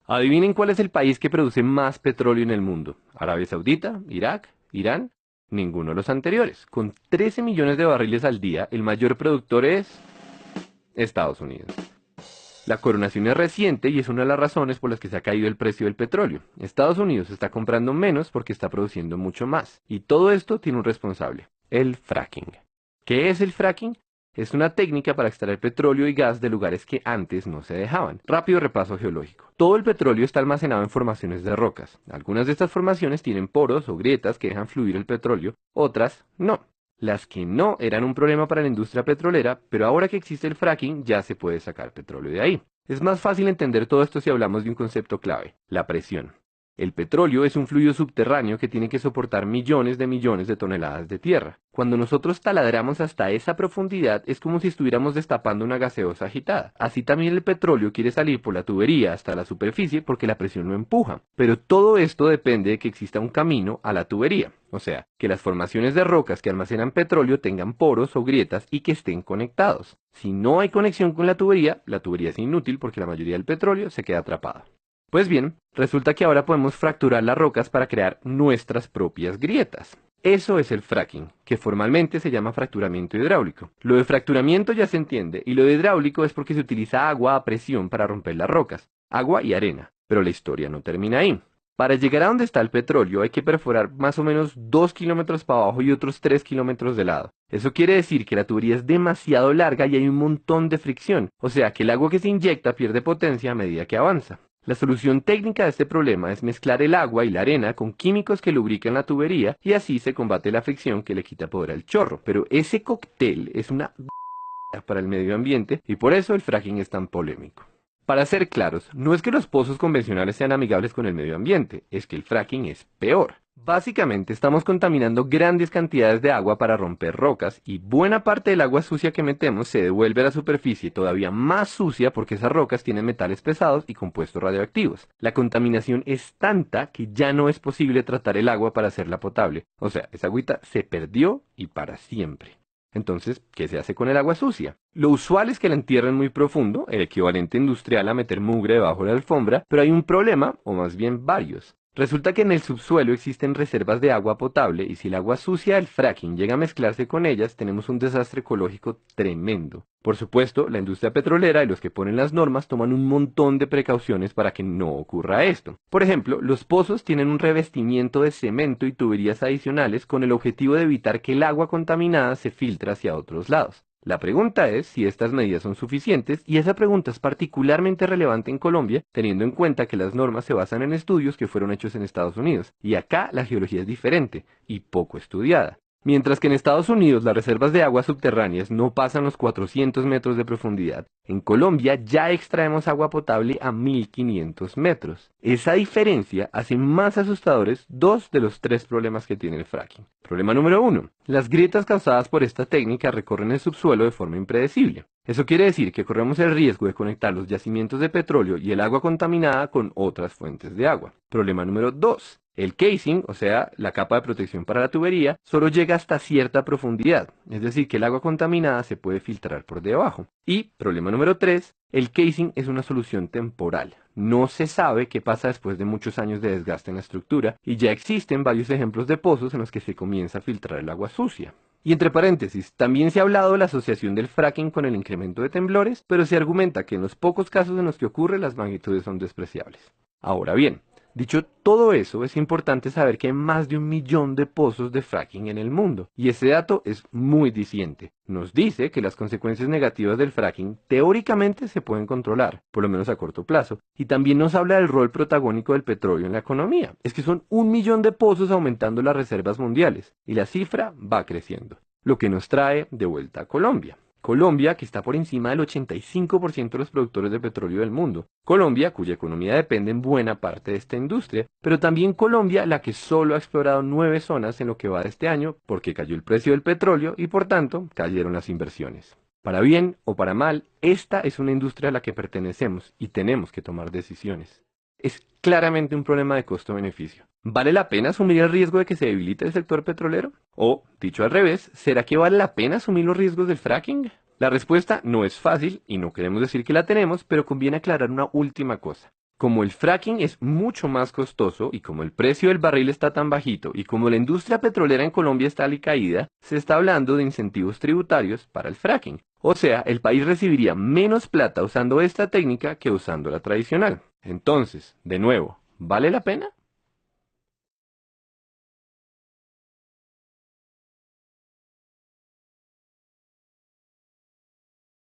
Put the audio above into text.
Adivinen cuál es el país que produce más petróleo en el mundo. ¿Arabia Saudita? ¿Irak? ¿Irán? Ninguno de los anteriores. Con 13 millones de barriles al día, el mayor productor es Estados Unidos. La coronación es reciente y es una de las razones por las que se ha caído el precio del petróleo. Estados Unidos está comprando menos porque está produciendo mucho más. Y todo esto tiene un responsable, el fracking. ¿Qué es el fracking? Es una técnica para extraer petróleo y gas de lugares que antes no se dejaban. Rápido repaso geológico. Todo el petróleo está almacenado en formaciones de rocas. Algunas de estas formaciones tienen poros o grietas que dejan fluir el petróleo, otras no. Las que no eran un problema para la industria petrolera, pero ahora que existe el fracking ya se puede sacar petróleo de ahí. Es más fácil entender todo esto si hablamos de un concepto clave, la presión. El petróleo es un fluido subterráneo que tiene que soportar millones de toneladas de tierra. Cuando nosotros taladramos hasta esa profundidad es como si estuviéramos destapando una gaseosa agitada. Así también el petróleo quiere salir por la tubería hasta la superficie porque la presión lo empuja. Pero todo esto depende de que exista un camino a la tubería. O sea, que las formaciones de rocas que almacenan petróleo tengan poros o grietas y que estén conectados. Si no hay conexión con la tubería es inútil porque la mayoría del petróleo se queda atrapada. Pues bien, resulta que ahora podemos fracturar las rocas para crear nuestras propias grietas. Eso es el fracking, que formalmente se llama fracturamiento hidráulico. Lo de fracturamiento ya se entiende, y lo de hidráulico es porque se utiliza agua a presión para romper las rocas, agua y arena. Pero la historia no termina ahí. Para llegar a donde está el petróleo hay que perforar más o menos 2 kilómetros para abajo y otros 3 kilómetros de lado. Eso quiere decir que la tubería es demasiado larga y hay un montón de fricción, o sea que el agua que se inyecta pierde potencia a medida que avanza. La solución técnica de este problema es mezclar el agua y la arena con químicos que lubrican la tubería y así se combate la fricción que le quita poder al chorro. Pero ese cóctel es una para el medio ambiente y por eso el fracking es tan polémico. Para ser claros, no es que los pozos convencionales sean amigables con el medio ambiente, es que el fracking es peor. Básicamente estamos contaminando grandes cantidades de agua para romper rocas y buena parte del agua sucia que metemos se devuelve a la superficie todavía más sucia porque esas rocas tienen metales pesados y compuestos radioactivos. La contaminación es tanta que ya no es posible tratar el agua para hacerla potable. O sea, esa agüita se perdió y para siempre. Entonces, ¿qué se hace con el agua sucia? Lo usual es que la entierren muy profundo, el equivalente industrial a meter mugre debajo de la alfombra, pero hay un problema, o más bien varios. Resulta que en el subsuelo existen reservas de agua potable y si el agua sucia del fracking llega a mezclarse con ellas, tenemos un desastre ecológico tremendo. Por supuesto, la industria petrolera y los que ponen las normas toman un montón de precauciones para que no ocurra esto. Por ejemplo, los pozos tienen un revestimiento de cemento y tuberías adicionales con el objetivo de evitar que el agua contaminada se filtre hacia otros lados. La pregunta es si estas medidas son suficientes y esa pregunta es particularmente relevante en Colombia, teniendo en cuenta que las normas se basan en estudios que fueron hechos en Estados Unidos, y acá la geología es diferente y poco estudiada. Mientras que en Estados Unidos las reservas de aguas subterráneas no pasan los 400 metros de profundidad, en Colombia ya extraemos agua potable a 1500 metros. Esa diferencia hace más asustadores dos de los tres problemas que tiene el fracking. Problema número 1. Las grietas causadas por esta técnica recorren el subsuelo de forma impredecible. Eso quiere decir que corremos el riesgo de conectar los yacimientos de petróleo y el agua contaminada con otras fuentes de agua. Problema número 2. El casing, o sea, la capa de protección para la tubería, solo llega hasta cierta profundidad, es decir, que el agua contaminada se puede filtrar por debajo. Y, problema número 3, el casing es una solución temporal. No se sabe qué pasa después de muchos años de desgaste en la estructura, y ya existen varios ejemplos de pozos en los que se comienza a filtrar el agua sucia. Y entre paréntesis, también se ha hablado de la asociación del fracking con el incremento de temblores, pero se argumenta que en los pocos casos en los que ocurre las magnitudes son despreciables. Ahora bien, dicho todo eso, es importante saber que hay más de 1 millón de pozos de fracking en el mundo, y ese dato es muy diciente. Nos dice que las consecuencias negativas del fracking teóricamente se pueden controlar, por lo menos a corto plazo, y también nos habla del rol protagónico del petróleo en la economía. Es que son 1 millón de pozos aumentando las reservas mundiales, y la cifra va creciendo, lo que nos trae de vuelta a Colombia. Colombia, que está por encima del 85% de los productores de petróleo del mundo. Colombia, cuya economía depende en buena parte de esta industria, pero también Colombia, la que solo ha explorado 9 zonas en lo que va de este año, porque cayó el precio del petróleo y por tanto cayeron las inversiones. Para bien o para mal, esta es una industria a la que pertenecemos y tenemos que tomar decisiones. Es claramente un problema de costo-beneficio. ¿Vale la pena asumir el riesgo de que se debilite el sector petrolero? O, dicho al revés, ¿será que vale la pena asumir los riesgos del fracking? La respuesta no es fácil y no queremos decir que la tenemos, pero conviene aclarar una última cosa. como el fracking es mucho más costoso y como el precio del barril está tan bajito y como la industria petrolera en Colombia está alicaída, se está hablando de incentivos tributarios para el fracking. O sea, el país recibiría menos plata usando esta técnica que usando la tradicional. Entonces, de nuevo, ¿vale la pena?